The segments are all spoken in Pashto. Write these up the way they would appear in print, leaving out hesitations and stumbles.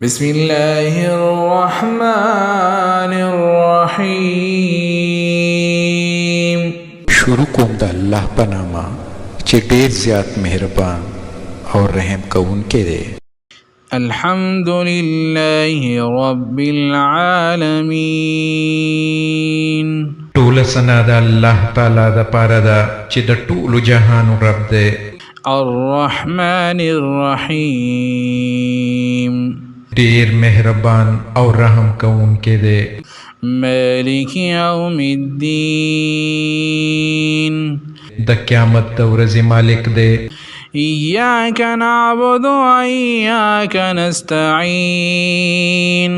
بسم الله الرحمن الرحیم. شروع کوم د الله په نامه چې ډېر زیات مهربان او رحم کوونکی دی. الحمد لله رب العالمین. ټول ثنا د الله تعالی د پاره ده چې د ټولو جهانو رب دی. الرحمن الرحیم. ډېر مهربان او رحم کوونکی دی. مالک یوم الدین. د قیامت د ورځې مالک دی. ایاک نعبد و ایاک نستعین.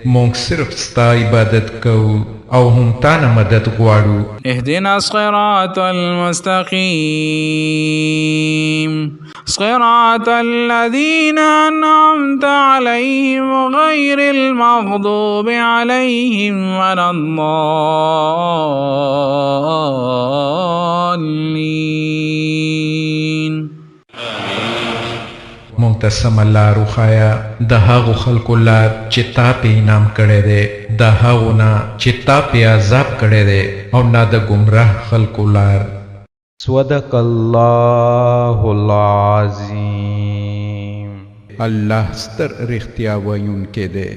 مونږ صرف ستا عبادت کوو او هم تا نه مدد غواړو. اهدنا الصراط المستقیم صراط الذين أنعمت عليهم غير المغضوب عليهم ولا الضالين. مونږ ته سمه لار وښایه، د هغو خلکو لار چې تا پې انعام کړی دی، د هغو نه چې تا پې عذاب کړی دی، او نه د ګمراه خلکو لار. صدق الله العظیم. الله ستر رښتیا ویونکی دی.